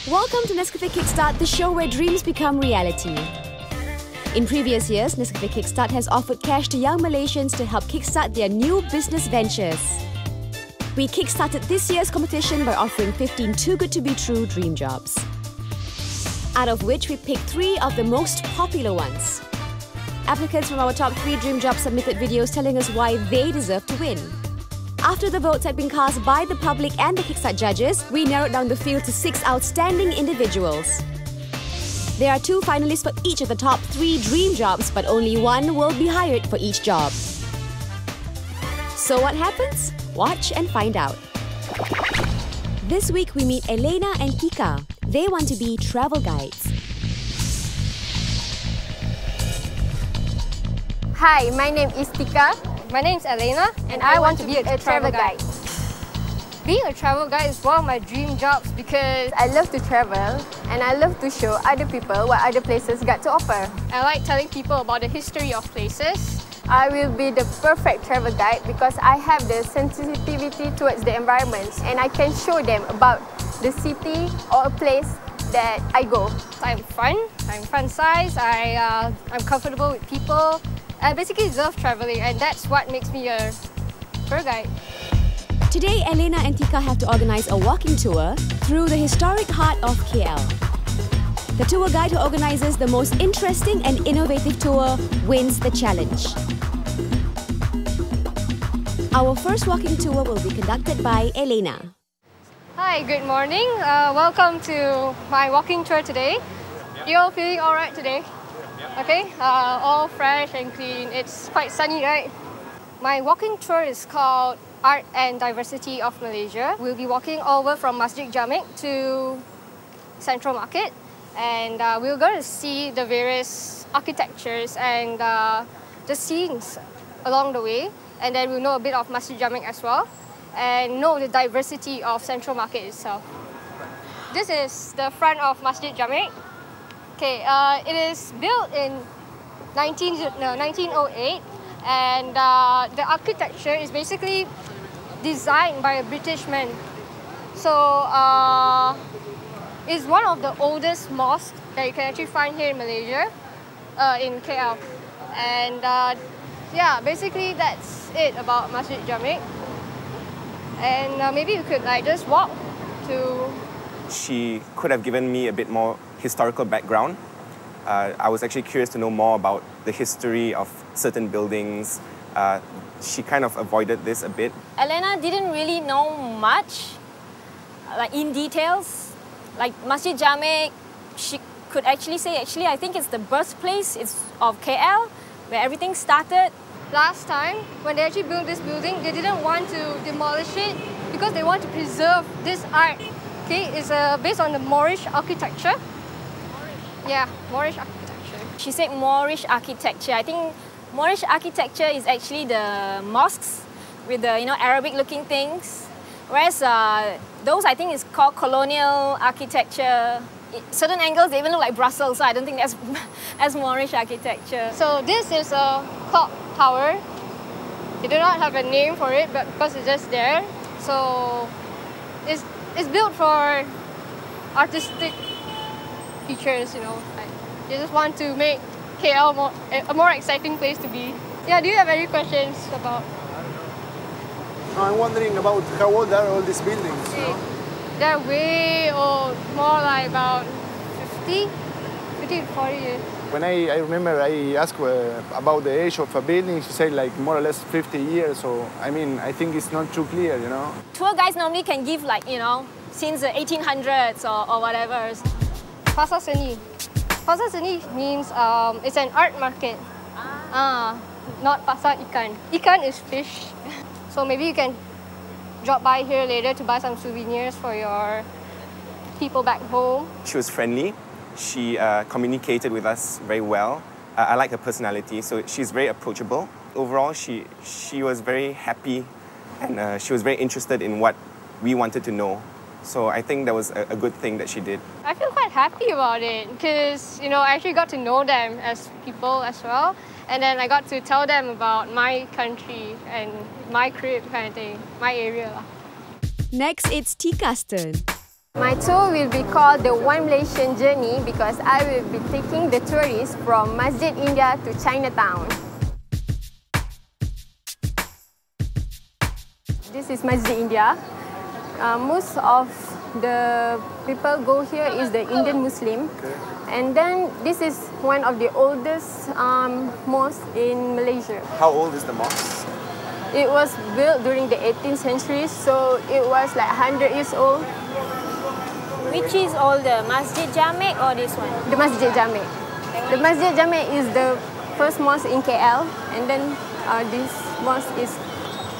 Welcome to Nescafe Kick-Start, the show where dreams become reality. In previous years, Nescafe Kick-Start has offered cash to young Malaysians to help kickstart their new business ventures. We kick-started this year's competition by offering 15 too good to be true dream jobs, out of which we picked 3 of the most popular ones. Applicants from our top 3 dream jobs submitted videos telling us why they deserve to win. After the votes had been cast by the public and the Kickstart judges, we narrowed down the field to 6 outstanding individuals. There are 2 finalists for each of the top 3 dream jobs, but only 1 will be hired for each job. So what happens? Watch and find out. This week we meet Elena and Tika. They want to be travel guides. Hi, my name is Tika. My name is Elena and I want to be a travel guide. Being a travel guide is one of my dream jobs because I love to travel and I love to show other people what other places got to offer. I like telling people about the history of places. I will be the perfect travel guide because I have the sensitivity towards the environment and I can show them about the city or a place that I go. I'm fun size, I'm comfortable with people. I basically love traveling and that's what makes me a tour guide. Today, Elena and Tika have to organize a walking tour through the historic heart of KL. The tour guide who organizes the most interesting and innovative tour wins the challenge. Our first walking tour will be conducted by Elena. Hi, good morning. Welcome to my walking tour today. You all feeling alright today? Okay, all fresh and clean. It's quite sunny, right? My walking tour is called Art and Diversity of Malaysia. We'll be walking over from Masjid Jamek to Central Market and we're going to see the various architectures and the scenes along the way, and then we'll know a bit of Masjid Jamek as well and know the diversity of Central Market itself. This is the front of Masjid Jamek. Okay, it is built in 1908 and the architecture is basically designed by a British man. So it's one of the oldest mosques that you can actually find here in Malaysia, in KL. And yeah, basically that's it about Masjid Jamek. And maybe we could just walk to... She could have given me a bit more historical background. I was actually curious to know more about the history of certain buildings. She kind of avoided this a bit. Elena didn't really know much, like in details. Like Masjid Jamek, she could actually say, I think it's the birthplace of KL, where everything started. Last time, when they actually built this building, they didn't want to demolish it because they want to preserve this art. Okay, it's based on the Moorish architecture. Yeah, Moorish architecture. She said Moorish architecture. I think Moorish architecture is actually the mosques with the Arabic-looking things, whereas those I think is called colonial architecture. Certain angles they even look like Brussels, so I don't think that's as Moorish architecture. So this is a clock tower. They do not have a name for it, but because it's just there, so it's built for artistic features, like they just want to make KL a more exciting place to be. Yeah, do you have any questions about? I'm wondering about how old are all these buildings? Okay. They're way old, more like about 50 to 40 years. When I remember I asked about the age of a building, she said like more or less 50 years. So I mean, I think it's not too clear, Tour guides normally can give like, since the 1800s or whatever. Pasar Seni. Pasar Seni means it's an art market. Not Pasar Ikan. Ikan is fish. So maybe you can drop by here later to buy some souvenirs for your people back home. She was friendly. She communicated with us very well. I like her personality, so she's very approachable. Overall, she was very happy and she was very interested in what we wanted to know. So I think that was a good thing that she did. I feel quite happy about it because, I actually got to know them as people as well. And then I got to tell them about my country and my crib kind of thing, my area. Next, it's Tika's turn. My tour will be called the One Malaysian Journey because I will be taking the tourists from Masjid India to Chinatown. This is Masjid India. Most of the people go here is the Indian Muslim. And then this is one of the oldest mosques in Malaysia. How old is the mosque? It was built during the 18th century, so it was like 100 years old. Which is older, Masjid Jamek or this one? The Masjid Jamek. The Masjid Jamek is the first mosque in KL, and then this mosque is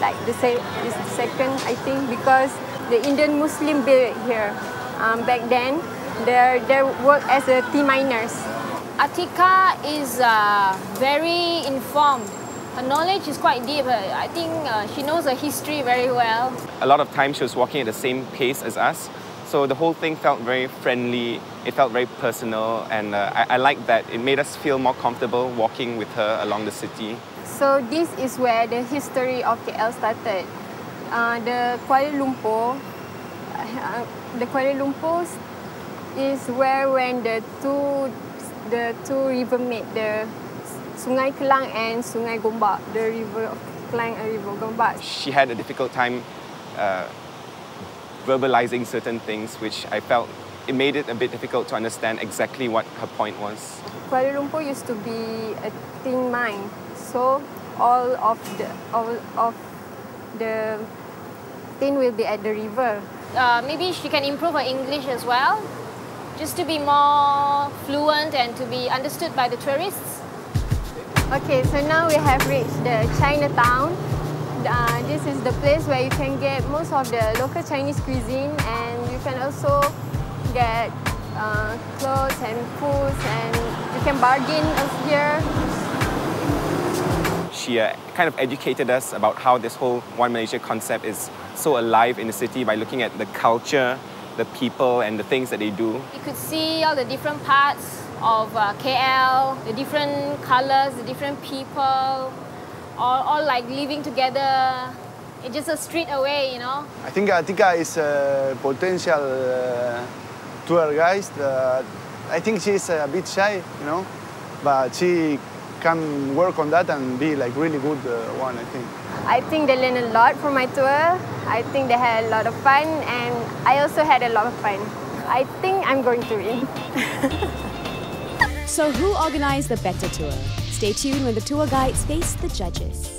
like the second, I think, because the Indian Muslim built it here. Back then, they worked as tea miners. Atika is very informed. Her knowledge is quite deep. I think she knows her history very well. A lot of times she was walking at the same pace as us. So the whole thing felt very friendly, it felt very personal, and I liked that. It made us feel more comfortable walking with her along the city. So this is where the history of KL started. The Kuala Lumpur is where when the two rivers meet, the Sungai Kelang and Sungai Gombak, the river of Kelang and River Gombak. She had a difficult time verbalizing certain things, which I felt it made it a bit difficult to understand exactly what her point was. Kuala Lumpur used to be a tin mine, so all of the tin will be at the river. Maybe she can improve her English as well, just to be more fluent and to be understood by the tourists. Okay, so now we have reached the Chinatown. This is the place where you can get most of the local Chinese cuisine, and you can also get clothes and foods, and you can bargain here. She kind of educated us about how this whole One Malaysia concept is so alive in the city by looking at the culture, the people, and the things that they do. You could see all the different parts of KL, the different colors, the different people, all like living together. It's just a street away, you know. I think Atika is a potential tour guide. I think she's a bit shy, you know, but she can work on that and be like really good one, I think. I think they learned a lot from my tour. I think they had a lot of fun, and I also had a lot of fun. I think I'm going to win. So who organised the better tour? Stay tuned when the tour guides face the judges.